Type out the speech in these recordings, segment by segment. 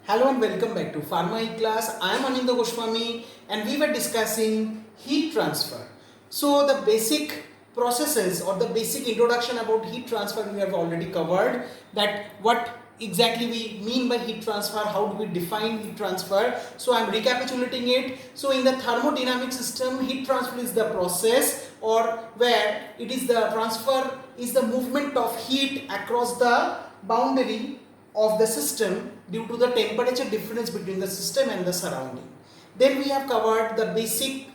Hello and welcome back to Pharma E-Class. I am Anindya Goswami and we were discussing heat transfer. So the basic processes or the basic introduction about heat transfer we have already covered, that what exactly we mean by heat transfer, how do we define heat transfer. So I am recapitulating it. So in the thermodynamic system, heat transfer is the process or where it is the transfer is the movement of heat across the boundary of the system due to the temperature difference between the system and the surrounding. Then we have covered the basic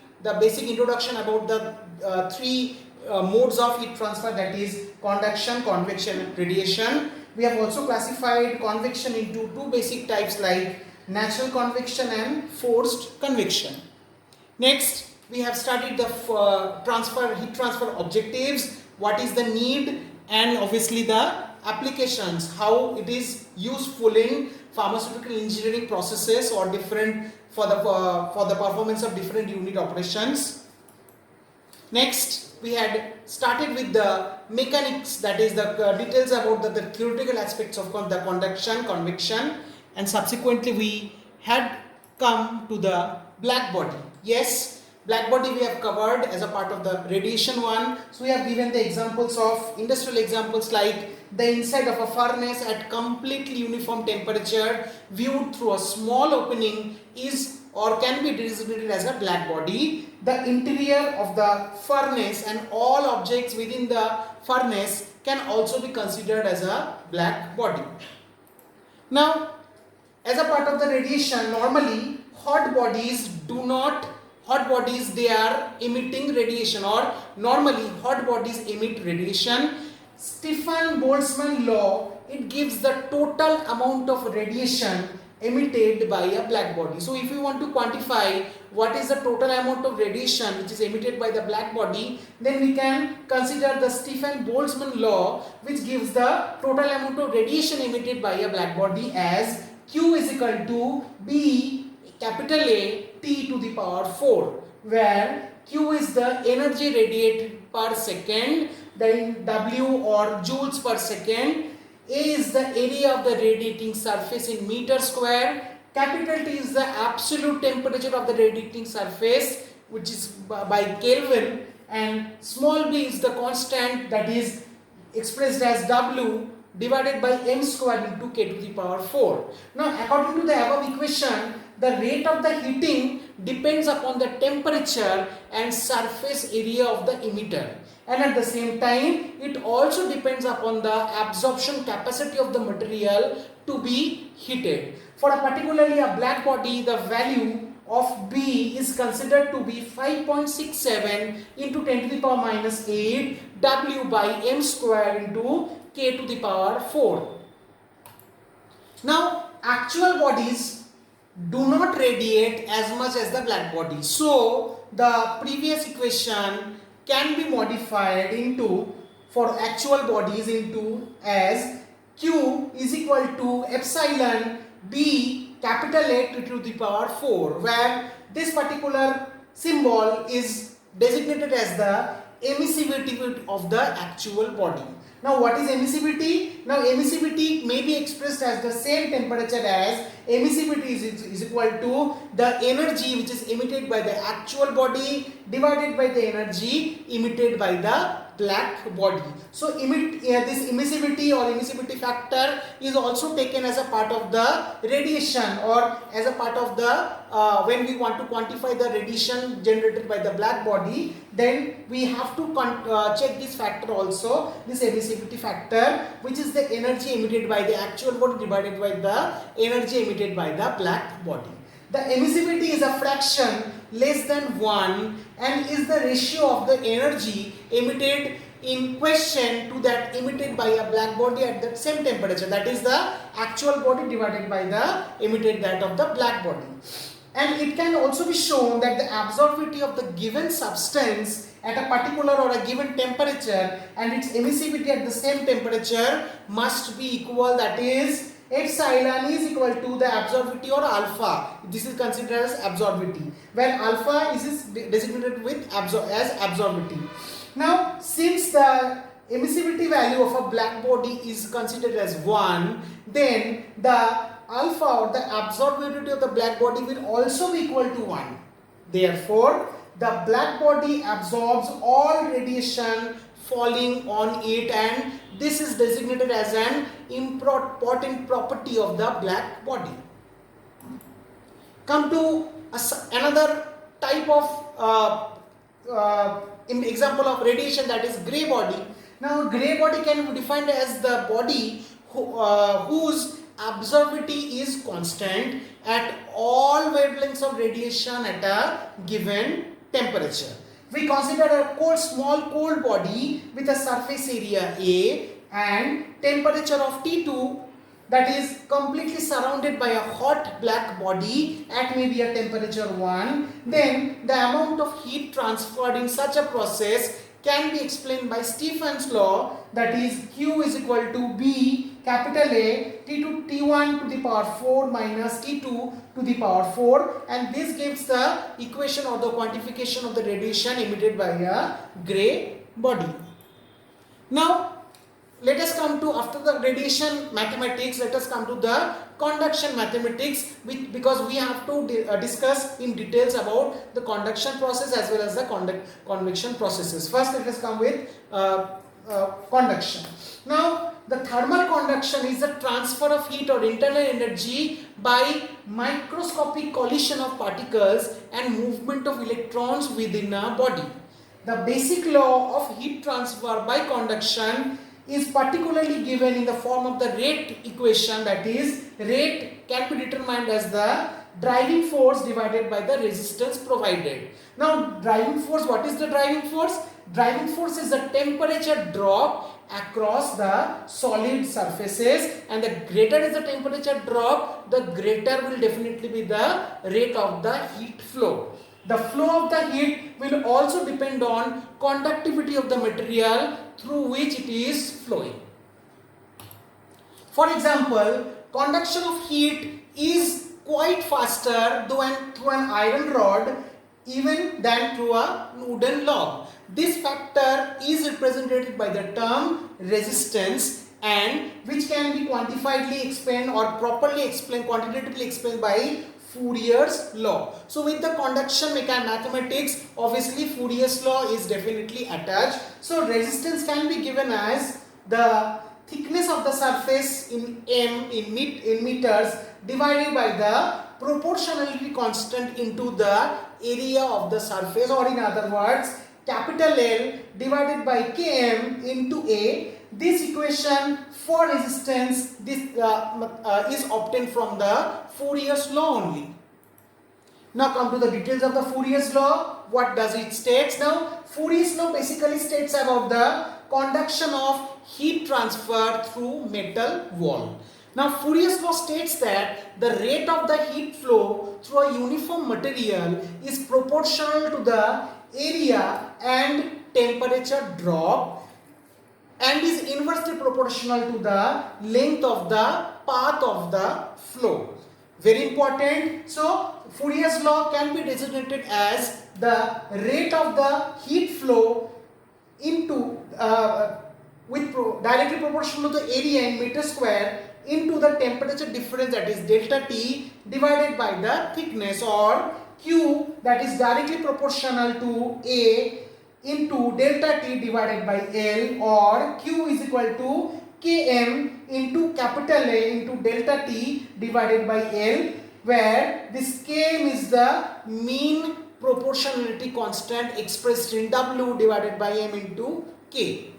introduction about the three modes of heat transfer, that is conduction, convection and radiation. We have also classified convection into two basic types like natural convection and forced convection. Next, we have studied the heat transfer objectives, what is the need, and obviously the applications, how it is useful in pharmaceutical engineering processes or different for the performance of different unit operations. Next, we had started with the mechanics, that is the details about the theoretical aspects of the conduction, convection, and subsequently we had come to the black body. Yes, black body we have covered as a part of the radiation one. So we have given the examples of industrial examples like the inside of a furnace at completely uniform temperature viewed through a small opening is or can be designated as a black body. The interior of the furnace and all objects within the furnace can also be considered as a black body. Now, as a part of the radiation, normally hot bodies they are emitting radiation, or normally hot bodies emit radiation. Stefan-Boltzmann law, it gives the total amount of radiation emitted by a black body. So if you want to quantify what is the total amount of radiation which is emitted by the black body, then we can consider the Stefan-Boltzmann law, which gives the total amount of radiation emitted by a black body as Q is equal to B capital A T to the power 4, where Q is the energy radiated per second, then W or joules per second, A is the area of the radiating surface in meter square, capital T is the absolute temperature of the radiating surface which is by Kelvin, and small b is the constant that is expressed as W divided by m square into k to the power 4. Now according to the above equation, the rate of the heating depends upon the temperature and surface area of the emitter, and at the same time it also depends upon the absorption capacity of the material to be heated. For a particularly a black body, the value of B is considered to be 5.67 into 10 to the power minus 8 W by m square into k to the power 4. Now actual bodies do not radiate as much as the black body, so the previous equation can be modified into for actual bodies into as Q is equal to epsilon B capital A to the power 4, where this particular symbol is designated as the emissivity of the actual body. Now what is emissivity? Now emissivity may be expressed as the same temperature as emissivity is equal to the energy which is emitted by the actual body divided by the energy emitted by the black body. So this emissivity or emissivity factor is also taken as a part of the radiation, or as a part of the when we want to quantify the radiation generated by the black body, then we have to check this factor also, this emissivity factor, which is the energy emitted by the actual body divided by the energy emitted by the black body. The emissivity is a fraction less than 1 and is the ratio of the energy emitted in question to that emitted by a black body at the same temperature, that is the actual body divided by the emitted that of the black body. And it can also be shown that the absorptivity of the given substance at a particular or a given temperature and its emissivity at the same temperature must be equal, that is epsilon is equal to the absorptivity or alpha. This is considered as absorptivity, where alpha is designated with as absorptivity. Now since the emissivity value of a black body is considered as 1, then the alpha or the absorptivity of the black body will also be equal to 1. Therefore, the black body absorbs all radiation falling on it, and this is designated as an important property of the black body. Come to another type of example of radiation, that is grey body. Now, grey body can be defined as the body whose absorptivity is constant at all wavelengths of radiation at a given temperature. We consider a small cold body with a surface area A and temperature of T2, that is completely surrounded by a hot black body at maybe a temperature 1. Then the amount of heat transferred in such a process can be explained by Stephen's law, that is Q is equal to B capital A T1 to the power 4 minus T2 to the power 4, and this gives the equation or the quantification of the radiation emitted by a grey body. Now, let us come to, after the radiation mathematics, let us come to the conduction mathematics, because we have to discuss in details about the conduction process as well as the convection processes. First, let us come with conduction. Now, the thermal conduction is the transfer of heat or internal energy by microscopic collision of particles and movement of electrons within a body. The basic law of heat transfer by conduction is particularly given in the form of the rate equation, that is, rate can be determined as the driving force divided by the resistance provided. Now, driving force, what is the driving force? Driving force is the temperature drop across the solid surfaces, and the greater is the temperature drop, the greater will definitely be the rate of the heat flow. The flow of the heat will also depend on conductivity of the material through which it is flowing. For example, conduction of heat is quite faster through an iron rod even than through a wooden log. This factor is represented by the term resistance, and which can be quantifiedly explained or properly explained, quantitatively explained by Fourier's law. So with the conduction mathematics, obviously Fourier's law is definitely attached. So resistance can be given as the thickness of the surface in meters divided by the proportionality constant into the area of the surface, or in other words, capital L divided by Km into A. This equation for resistance is obtained from the Fourier's law only. Now come to the details of the Fourier's law. What does it state? Now, Fourier's law basically states about the conduction of heat transfer through metal wall. Now, Fourier's law states that the rate of the heat flow through a uniform material is proportional to the area and temperature drop, and is inversely proportional to the length of the path of the flow. Very important. So, Fourier's law can be designated as the rate of the heat flow into directly proportional to the area in meter square into the temperature difference, that is delta T, divided by the thickness, or Q, that is directly proportional to A into delta T divided by L, or Q is equal to Km into capital A into delta T divided by L, where this Km is the mean proportionality constant expressed in W divided by M into K.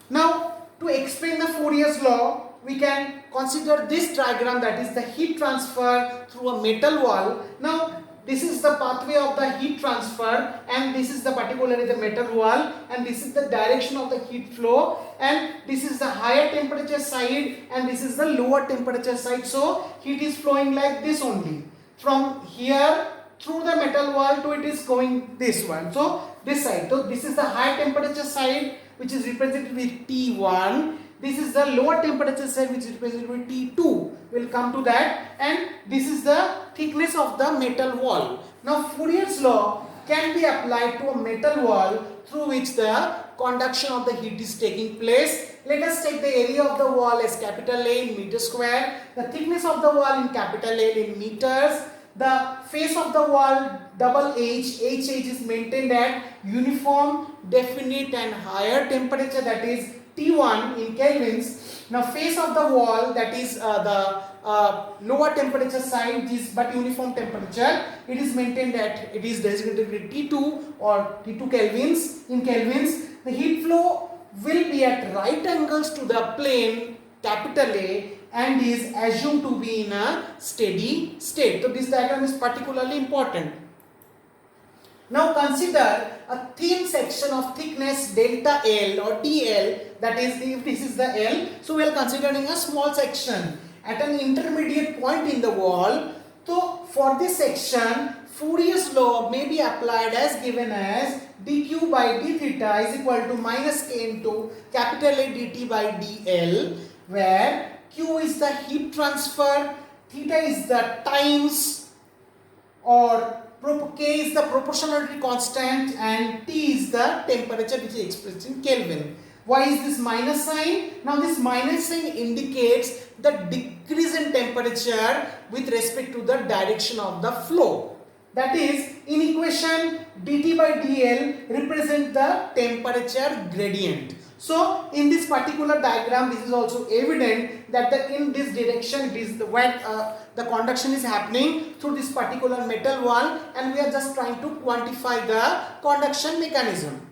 Now, to explain the Fourier's law, we can consider this diagram, that is the heat transfer through a metal wall. Now, this is the pathway of the heat transfer, and this is the particularly the metal wall, and this is the direction of the heat flow, and this is the higher temperature side and this is the lower temperature side. So heat is flowing like this only, from here through the metal wall to it is going this one. So this side, so this is the high temperature side, which is represented with T1. This is the lower temperature side, which is represented with T2. We'll come to that. And this is the thickness of the metal wall. Now, Fourier's law can be applied to a metal wall through which the conduction of the heat is taking place. Let us take the area of the wall as capital A in meter square, the thickness of the wall in capital L in meters, the face of the wall double H is maintained at uniform, definite and higher temperature, that is T1 in kelvins. Now face of the wall, that is the lower temperature side is but uniform temperature, it is maintained at, it is designated with T2 or T2 kelvins. In kelvins, the heat flow will be at right angles to the plane capital A and is assumed to be in a steady state. So this diagram is particularly important. Now consider a thin section of thickness delta L or DL, that is, if this is the L, so we are considering a small section at an intermediate point in the wall. So for this section, Fourier's law may be applied as given as dq by d theta is equal to minus k into capital A dt by dl, where q is the heat transfer, theta is the times, or k is the proportionality constant, and T is the temperature which is expressed in Kelvin. Why is this minus sign? Now this minus sign indicates the decrease in temperature with respect to the direction of the flow. That is, in equation dt by dl represent the temperature gradient. So in this particular diagram, this is also evident that in this direction it is where the conduction is happening through this particular metal wall, and we are just trying to quantify the conduction mechanism.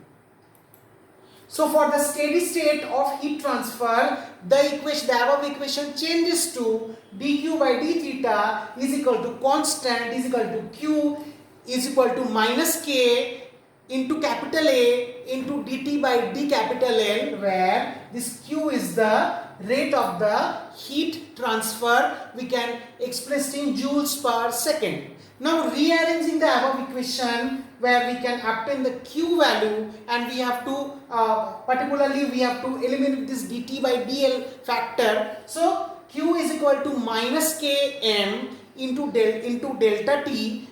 So for the steady state of heat transfer, the above equation changes to dq by d theta is equal to constant is equal to q is equal to minus k into capital A into dt by d capital L, where this q is the rate of the heat transfer, we can express in joules per second. Now rearranging the above equation, where we can obtain the q value, and we have to particularly we have to eliminate this dt by dl factor. So q is equal to minus km into delta t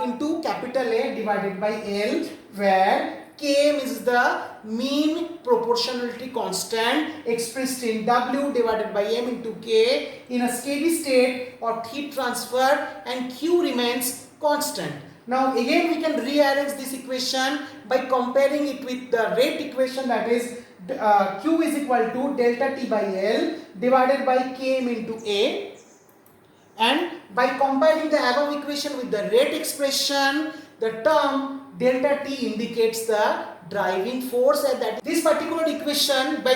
into capital A divided by L, where km is the mean proportionality constant expressed in W divided by M into K in a steady state or heat transfer, and Q remains constant. Now again we can rearrange this equation by comparing it with the rate equation, that is Q is equal to delta T by L divided by Km into A, and by comparing the above equation with the rate expression, the term delta T indicates the driving force, and that this particular equation, by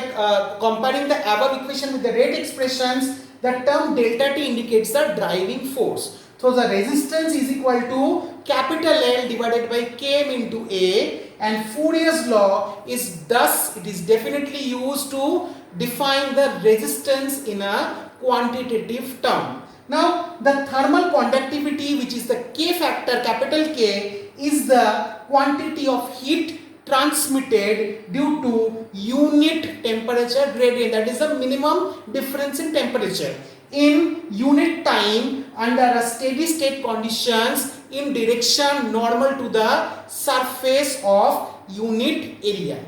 comparing the above equation with the rate expressions, the term delta T indicates the driving force. So the resistance is equal to capital L divided by Km into A, and Fourier's law is thus, it is definitely used to define the resistance in a quantitative term. Now the thermal conductivity, which is the K factor, capital K, is the quantity of heat transmitted due to unit temperature gradient, that is the minimum difference in temperature in unit time under a steady state conditions in direction normal to the surface of unit area.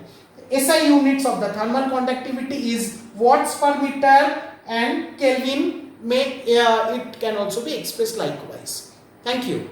SI units of the thermal conductivity is watts per meter, and Kelvin it can also be expressed likewise. Thank you.